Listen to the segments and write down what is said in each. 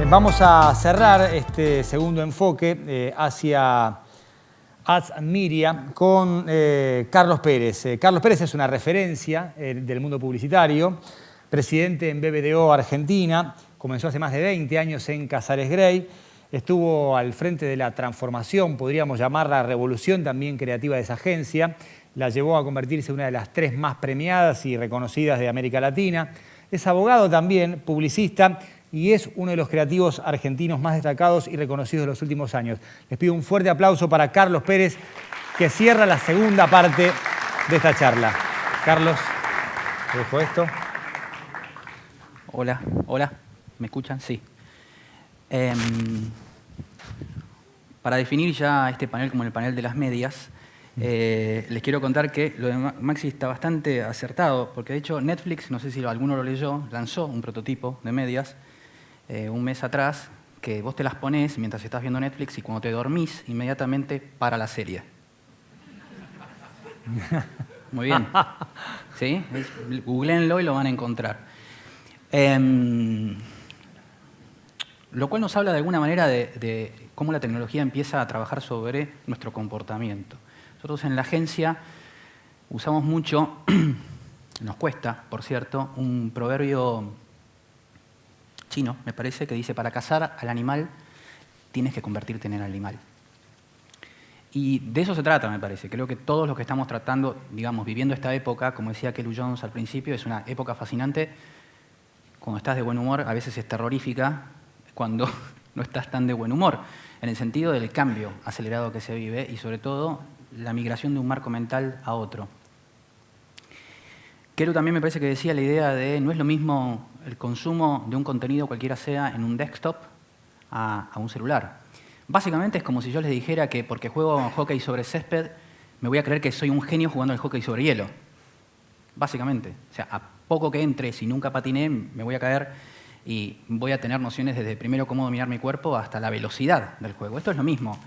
Vamos a cerrar este segundo enfoque hacia Ads and Media con Carlos Pérez. Carlos Pérez es una referencia del mundo publicitario, presidente en BBDO Argentina, comenzó hace más de 20 años en Casares Grey, estuvo al frente de la transformación, podríamos llamarla revolución también creativa de esa agencia, la llevó a convertirse en una de las 3 más premiadas y reconocidas de América Latina. Es abogado también, publicista, y es uno de los creativos argentinos más destacados y reconocidos de los últimos años. Les pido un fuerte aplauso para Carlos Pérez, que cierra la segunda parte de esta charla. Carlos, te dejo esto. Hola, ¿me escuchan? Sí. Para definir ya este panel como el panel de las medias, les quiero contar que lo de Maxi está bastante acertado, porque de hecho Netflix, no sé si alguno lo leyó, lanzó un prototipo de medias un mes atrás, que vos te las ponés mientras estás viendo Netflix y cuando te dormís, inmediatamente para la serie. Muy bien. ¿Sí? Googleenlo y lo van a encontrar. Lo cual nos habla de alguna manera de cómo la tecnología empieza a trabajar sobre nuestro comportamiento. Nosotros en la agencia usamos mucho, nos cuesta, por cierto, un proverbio chino, me parece, que dice: para cazar al animal tienes que convertirte en el animal. Y de eso se trata, me parece. Creo que todos los que estamos tratando, digamos, viviendo esta época, como decía Kelly Jones al principio, es una época fascinante. Cuando estás de buen humor, a veces es terrorífica cuando no estás tan de buen humor, en el sentido del cambio acelerado que se vive y, sobre todo, la migración de un marco mental a otro. Kelly también me parece que decía la idea de no es lo mismo el consumo de un contenido cualquiera sea en un desktop a un celular. Básicamente es como si yo les dijera que porque juego hockey sobre césped me voy a creer que soy un genio jugando al hockey sobre hielo. Básicamente. O sea, a poco que entre, si nunca patiné, me voy a caer y voy a tener nociones desde primero cómo dominar mi cuerpo hasta la velocidad del juego. Esto es lo mismo.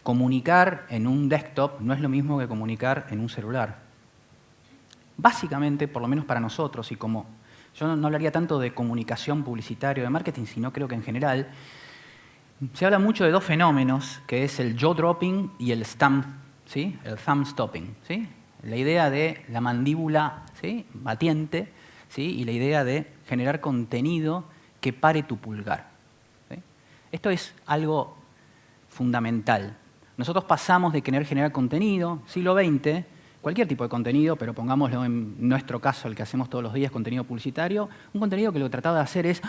Comunicar en un desktop no es lo mismo que comunicar en un celular. Básicamente, por lo menos para nosotros, y como yo no hablaría tanto de comunicación publicitaria o de marketing, sino creo que en general se habla mucho de 2 fenómenos, que es el jaw-dropping y el thumb, ¿sí? El thumb-stopping, ¿sí? La idea de la mandíbula, ¿sí?, batiente, ¿sí?, y la idea de generar contenido que pare tu pulgar, ¿sí? Esto es algo fundamental. Nosotros pasamos de querer generar contenido, siglo XX, cualquier tipo de contenido, pero pongámoslo en nuestro caso, el que hacemos todos los días, contenido publicitario, un contenido que lo que trataba de hacer es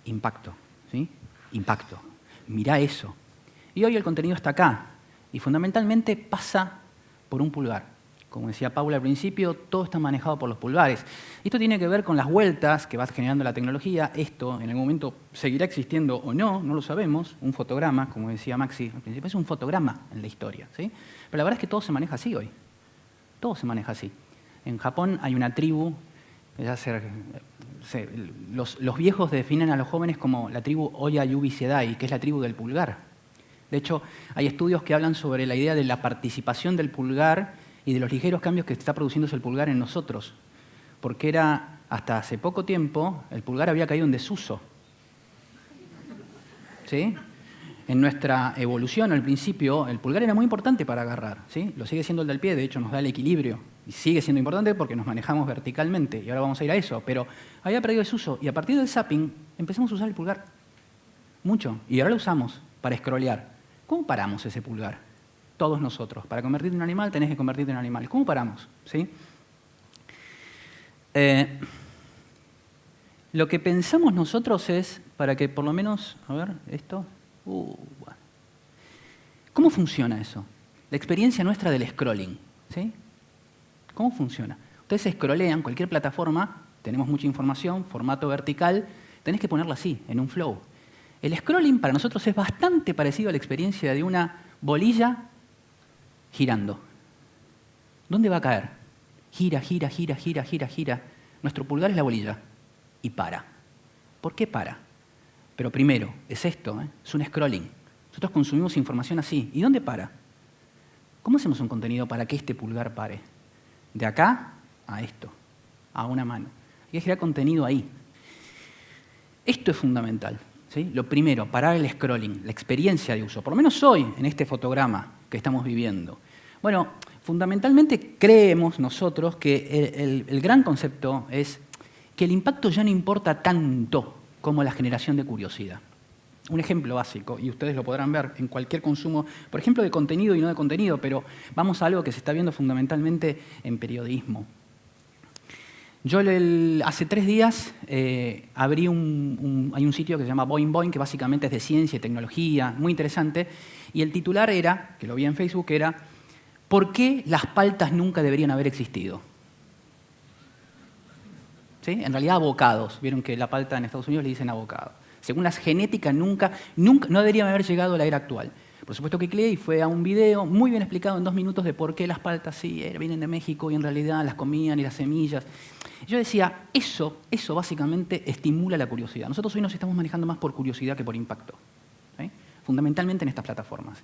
impacto, ¿sí? Impacto. Mirá eso. Y hoy el contenido está acá, y fundamentalmente pasa por un pulgar. Como decía Paula al principio, todo está manejado por los pulgares. Esto tiene que ver con las vueltas que va generando la tecnología. Esto en algún momento seguirá existiendo o no, no lo sabemos. Un fotograma, como decía Maxi al principio, es un fotograma en la historia, ¿sí? Pero la verdad es que todo se maneja así hoy. Todo se maneja así. En Japón hay una tribu, los viejos definen a los jóvenes como la tribu Oya Yubi Sedai, que es la tribu del pulgar. De hecho, hay estudios que hablan sobre la idea de la participación del pulgar y de los ligeros cambios que está produciéndose el pulgar en nosotros. Porque era, hasta hace poco tiempo, el pulgar había caído en desuso. ¿Sí? En nuestra evolución, al principio, el pulgar era muy importante para agarrar, ¿sí? Lo sigue siendo el del pie, de hecho nos da el equilibrio. Y sigue siendo importante porque nos manejamos verticalmente, y ahora vamos a ir a eso. Pero había perdido desuso, y a partir del zapping empezamos a usar el pulgar. Mucho. Y ahora lo usamos para scrollear. ¿Cómo paramos ese pulgar? Todos nosotros. Para convertirte en un animal tenés que convertirte en un animal. ¿Cómo paramos? ¿Sí? Lo que pensamos nosotros es, para que por lo menos, a ver, esto... bueno. ¿Cómo funciona eso? La experiencia nuestra del scrolling, ¿sí? ¿Cómo funciona? Ustedes scrollean cualquier plataforma, tenemos mucha información, formato vertical, tenés que ponerla así, en un flow. El scrolling para nosotros es bastante parecido a la experiencia de una bolilla girando. ¿Dónde va a caer? Gira, gira, gira, gira, gira, gira. Nuestro pulgar es la bolilla y para. ¿Por qué para? Pero primero, es esto, es un scrolling. Nosotros consumimos información así. ¿Y dónde para? ¿Cómo hacemos un contenido para que este pulgar pare? De acá a esto, a una mano. Hay que generar contenido ahí. Esto es fundamental, ¿sí? Lo primero, parar el scrolling, la experiencia de uso. Por lo menos hoy, en este fotograma que estamos viviendo. Bueno, fundamentalmente creemos nosotros que el gran concepto es que el impacto ya no importa tanto como la generación de curiosidad. Un ejemplo básico, y ustedes lo podrán ver en cualquier consumo, por ejemplo, de contenido y no de contenido, pero vamos a algo que se está viendo fundamentalmente en periodismo. Yo hace 3 días abrí hay un sitio que se llama Boing Boing, que básicamente es de ciencia y tecnología, muy interesante, y el titular era, que lo vi en Facebook, era ¿por qué las paltas nunca deberían haber existido? ¿Sí? En realidad, abocados. Vieron que la palta en Estados Unidos le dicen abocado. Según las genéticas, nunca no deberían haber llegado a la era actual. Por supuesto que cliqué y fue a un video muy bien explicado en 2 minutos de por qué las paltas sí vienen de México y en realidad las comían y las semillas. Yo decía, eso básicamente estimula la curiosidad. Nosotros hoy nos estamos manejando más por curiosidad que por impacto, ¿sí? Fundamentalmente en estas plataformas.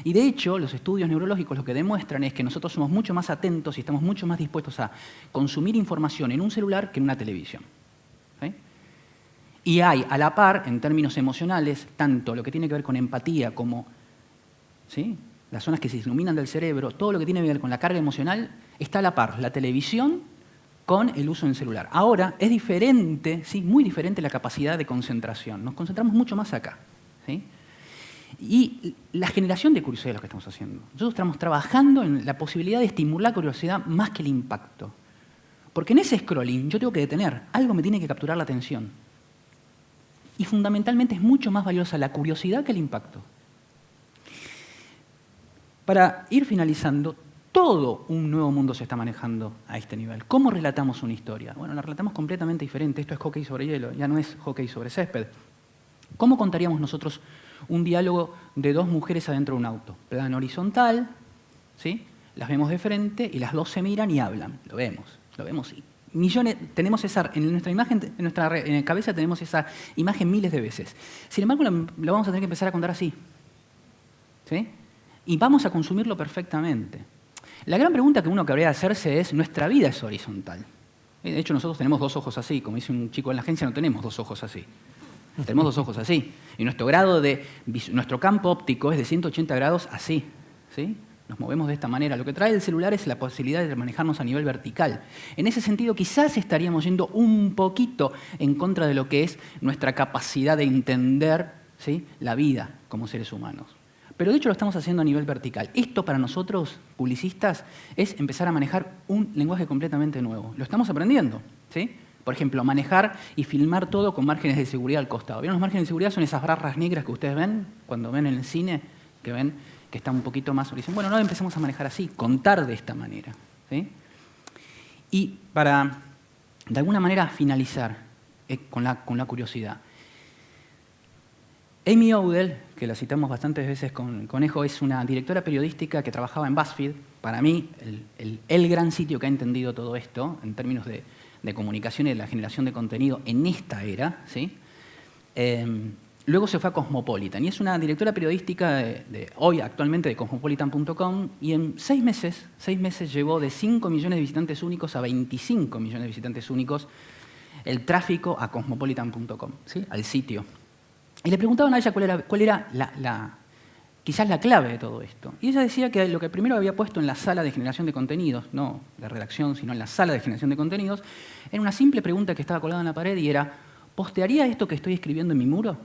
Y de hecho, los estudios neurológicos lo que demuestran es que nosotros somos mucho más atentos y estamos mucho más dispuestos a consumir información en un celular que en una televisión, ¿sí? Y hay, a la par, en términos emocionales, tanto lo que tiene que ver con empatía como, ¿sí?, las zonas que se iluminan del cerebro, todo lo que tiene que ver con la carga emocional, está a la par, la televisión con el uso del celular. Ahora, es diferente, ¿sí?, muy diferente la capacidad de concentración. Nos concentramos mucho más acá, ¿sí? Y la generación de curiosidad es lo que estamos haciendo. Nosotros estamos trabajando en la posibilidad de estimular curiosidad más que el impacto. Porque en ese scrolling yo tengo que detener, algo me tiene que capturar la atención. Y fundamentalmente es mucho más valiosa la curiosidad que el impacto. Para ir finalizando, todo un nuevo mundo se está manejando a este nivel. ¿Cómo relatamos una historia? Bueno, la relatamos completamente diferente. Esto es hockey sobre hielo, ya no es hockey sobre césped. ¿Cómo contaríamos nosotros un diálogo de 2 mujeres adentro de un auto? Plano horizontal, ¿sí? Las vemos de frente y las 2 se miran y hablan. Lo vemos. Millones, tenemos en nuestra imagen, en nuestra cabeza tenemos esa imagen miles de veces. Sin embargo, lo vamos a tener que empezar a contar así, ¿sí? Y vamos a consumirlo perfectamente. La gran pregunta que uno cabría hacerse es, nuestra vida es horizontal. De hecho, nosotros tenemos 2 ojos así. Como dice un chico en la agencia, no tenemos 2 ojos así. Tenemos 2 ojos así. Y nuestro campo óptico es de 180 grados así, ¿sí? Nos movemos de esta manera. Lo que trae el celular es la posibilidad de manejarnos a nivel vertical. En ese sentido, quizás estaríamos yendo un poquito en contra de lo que es nuestra capacidad de entender, ¿sí?, la vida como seres humanos. Pero de hecho lo estamos haciendo a nivel vertical. Esto para nosotros, publicistas, es empezar a manejar un lenguaje completamente nuevo. Lo estamos aprendiendo, ¿sí? Por ejemplo, manejar y filmar todo con márgenes de seguridad al costado. ¿Vieron los márgenes de seguridad? Son esas barras negras que ustedes ven cuando ven en el cine, que ven que está un poquito más horizontal. Bueno, no empezamos a manejar así, contar de esta manera, ¿sí? Y para, de alguna manera, finalizar con la curiosidad. Amy Odell, que la citamos bastantes veces con Conejo, es una directora periodística que trabajaba en BuzzFeed. Para mí, el gran sitio que ha entendido todo esto, en términos de comunicación y de la generación de contenido en esta era, ¿sí? Luego se fue a Cosmopolitan y es una directora periodística hoy actualmente de Cosmopolitan.com y en 6 meses llevó de 5 millones de visitantes únicos a 25 millones de visitantes únicos el tráfico a Cosmopolitan.com, ¿sí?, al sitio. Y le preguntaban a ella cuál era quizás la clave de todo esto. Y ella decía que lo que primero había puesto en la sala de generación de contenidos, no de redacción, sino en la sala de generación de contenidos, era una simple pregunta que estaba colgada en la pared y era, ¿postearía esto que estoy escribiendo en mi muro?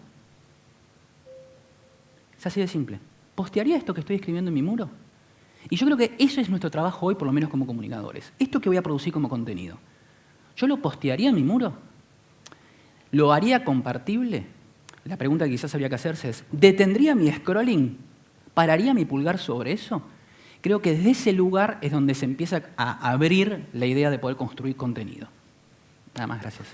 Es así de simple. ¿Postearía esto que estoy escribiendo en mi muro? Y yo creo que eso es nuestro trabajo hoy, por lo menos como comunicadores. Esto que voy a producir como contenido, ¿yo lo postearía en mi muro? ¿Lo haría compartible? La pregunta que quizás habría que hacerse es, ¿detendría mi scrolling? ¿Pararía mi pulgar sobre eso? Creo que desde ese lugar es donde se empieza a abrir la idea de poder construir contenido. Nada más, gracias.